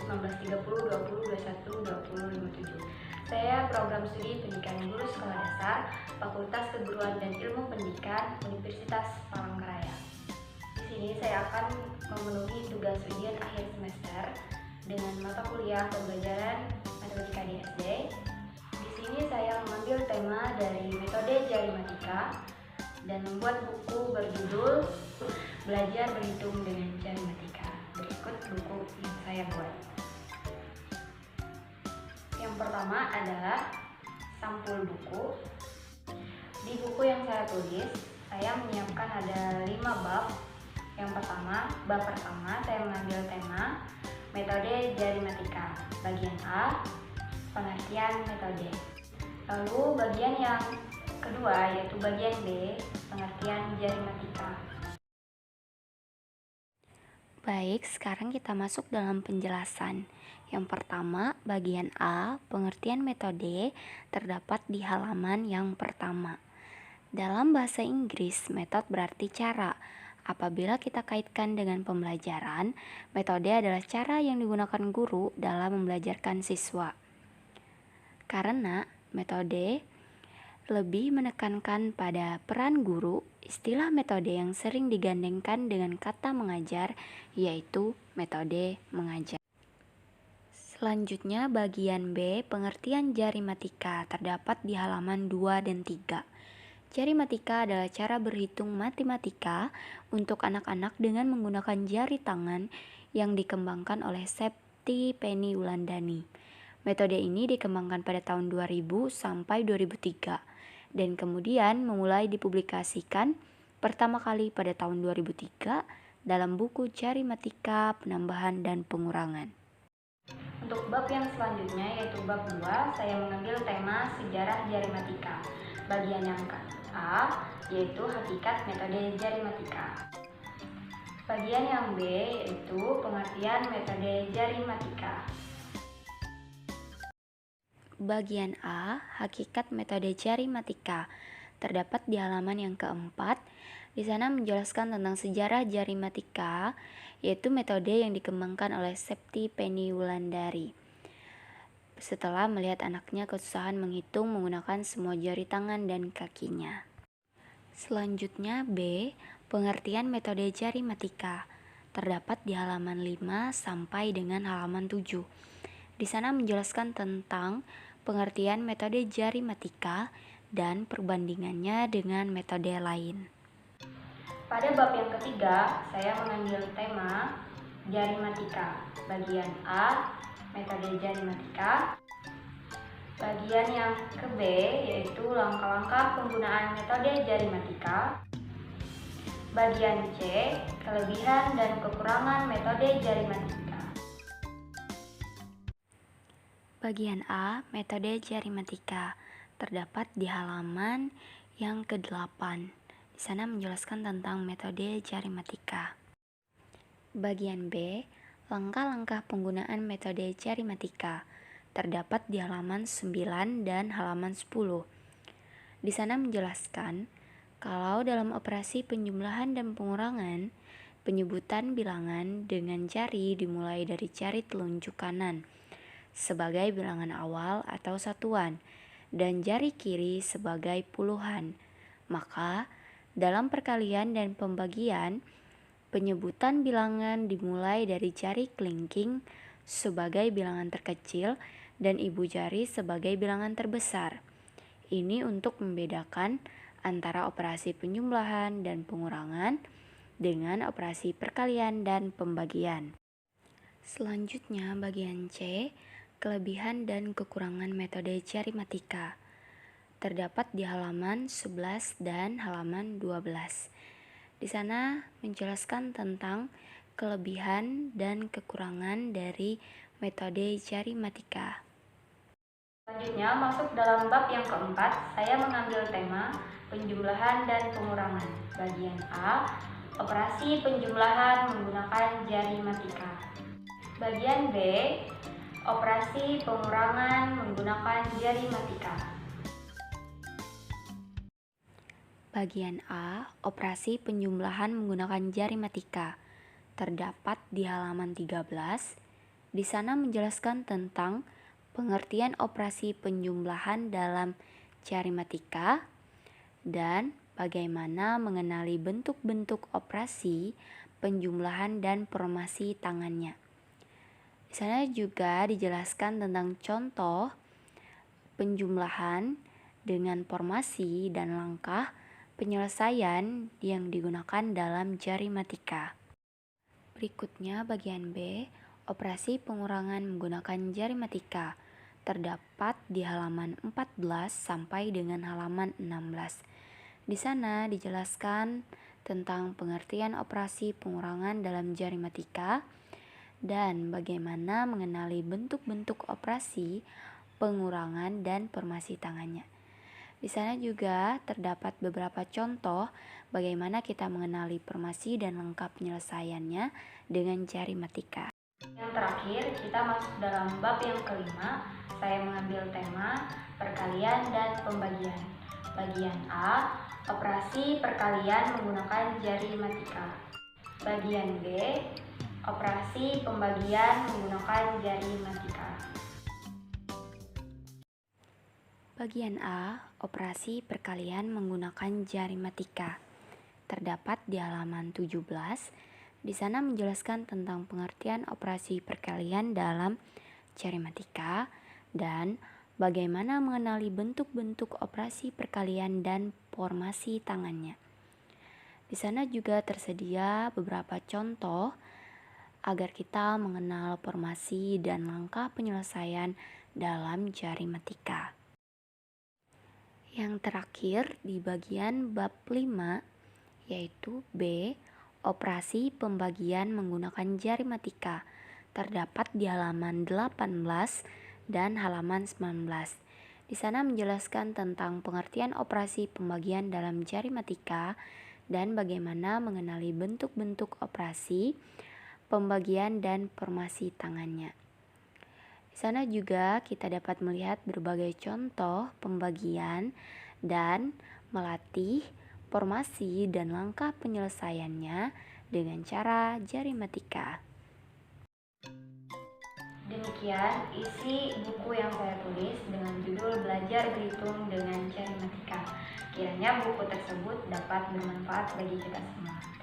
1930, 20, 21, 20, 57. Saya program studi pendidikan guru sekolah dasar, Fakultas Keguruan dan Ilmu Pendidikan, Universitas Palangkaraya. Di sini saya akan memenuhi tugas ujian akhir semester dengan mata kuliah pembelajaran matematika di SD. Di sini saya mengambil tema dari metode jarimatika dan membuat buku berjudul Belajar Berhitung dengan Jarimatika. Berikut buku yang saya buat. Yang pertama adalah sampul buku. Di buku yang saya tulis, saya menyiapkan ada 5 bab. Yang pertama, bab pertama saya mengambil tema metode jarimatika. Bagian A, pengertian metode. Lalu bagian yang kedua yaitu bagian B, pengertian jarimatika. Baik, sekarang kita masuk dalam penjelasan. Yang pertama, bagian A, pengertian metode, terdapat di halaman yang pertama. Dalam bahasa Inggris, metode berarti cara. Apabila kita kaitkan dengan pembelajaran, metode adalah cara yang digunakan guru dalam membelajarkan siswa. Karena metode lebih menekankan pada peran guru, istilah metode yang sering digandengkan dengan kata mengajar yaitu metode mengajar. Selanjutnya bagian B, pengertian jarimatika, terdapat di halaman 2 dan 3. Jarimatika adalah cara berhitung matematika untuk anak-anak dengan menggunakan jari tangan yang dikembangkan oleh Septi Penny Wulandani. Metode ini dikembangkan pada tahun 2000 sampai 2003 dan kemudian memulai dipublikasikan pertama kali pada tahun 2003 dalam buku Jarimatika Penambahan dan Pengurangan. Untuk bab yang selanjutnya yaitu bab 2, saya mengambil tema sejarah jarimatika. Bagian yang A yaitu hakikat metode jarimatika. Bagian yang B yaitu pengertian metode jarimatika. Bagian A, hakikat metode jarimatika, terdapat di halaman yang keempat. Di sana menjelaskan tentang sejarah jarimatika, yaitu metode yang dikembangkan oleh Septi Penny Wulandari. Setelah melihat anaknya kesusahan menghitung menggunakan semua jari tangan dan kakinya. Selanjutnya B, pengertian metode jarimatika, terdapat di halaman 5 sampai dengan halaman 7. Di sana menjelaskan tentang pengertian metode jarimatika dan perbandingannya dengan metode lain. Pada bab yang ketiga, saya mengambil tema jarimatika. Bagian A, metode jarimatika. Bagian yang ke B, yaitu langkah-langkah penggunaan metode jarimatika. Bagian C, kelebihan dan kekurangan metode jarimatika. Bagian A, metode jarimatika, terdapat di halaman yang ke-8. Di sana menjelaskan tentang metode jarimatika. Bagian B, langkah-langkah penggunaan metode jarimatika, terdapat di halaman 9 dan halaman 10. Di sana menjelaskan kalau dalam operasi penjumlahan dan pengurangan, penyebutan bilangan dengan jari dimulai dari jari telunjuk kanan sebagai bilangan awal atau satuan dan jari kiri sebagai puluhan. Maka dalam perkalian dan pembagian, penyebutan bilangan dimulai dari jari kelingking sebagai bilangan terkecil dan ibu jari sebagai bilangan terbesar. Ini untuk membedakan antara operasi penjumlahan dan pengurangan dengan operasi perkalian dan pembagian. Selanjutnya bagian C, kelebihan dan kekurangan metode jarimatika, terdapat di halaman 11 dan halaman 12. Di sana menjelaskan tentang kelebihan dan kekurangan dari metode jarimatika. Selanjutnya masuk dalam bab yang keempat, saya mengambil tema penjumlahan dan pengurangan. Bagian A, operasi penjumlahan menggunakan jarimatika. Bagian B, operasi pengurangan menggunakan jarimatika. Bagian A, operasi penjumlahan menggunakan jarimatika, terdapat di halaman 13. Di sana menjelaskan tentang pengertian operasi penjumlahan dalam Jarimatika dan bagaimana mengenali bentuk-bentuk operasi penjumlahan dan formasi tangannya. Di sana juga dijelaskan tentang contoh penjumlahan dengan formasi dan langkah penyelesaian yang digunakan dalam Jarimatika. Berikutnya bagian B, operasi pengurangan menggunakan Jarimatika. Terdapat di halaman 14 sampai dengan halaman 16. Di sana dijelaskan tentang pengertian operasi pengurangan dalam Jarimatika dan bagaimana mengenali bentuk-bentuk operasi pengurangan dan formasi tangannya. Di sana juga terdapat beberapa contoh bagaimana kita mengenali formasi dan lengkap penyelesaiannya dengan Jarimatika. Yang terakhir, kita masuk dalam bab yang kelima. Saya mengambil tema perkalian dan pembagian. Bagian A, operasi perkalian menggunakan Jarimatika. Bagian B, operasi pembagian menggunakan Jarimatika. Bagian A, operasi perkalian menggunakan Jarimatika. Terdapat di halaman 17. Di sana menjelaskan tentang pengertian operasi perkalian dalam Jarimatika dan bagaimana mengenali bentuk-bentuk operasi perkalian dan formasi tangannya. Di sana juga tersedia beberapa contoh agar kita mengenal formasi dan langkah penyelesaian dalam Jarimatika. Yang terakhir di bagian bab 5 yaitu B, operasi pembagian menggunakan Jarimatika. Terdapat di halaman 18 dan halaman 19. Di sana menjelaskan tentang pengertian operasi pembagian dalam Jarimatika dan bagaimana mengenali bentuk-bentuk operasi pembagian dan formasi tangannya. Di sana juga kita dapat melihat berbagai contoh pembagian dan melatih formasi dan langkah penyelesaiannya dengan cara Jarimatika. Demikian isi buku yang saya tulis dengan judul Belajar Berhitung dengan Jarimatika. Kiranya buku tersebut dapat bermanfaat bagi kita semua.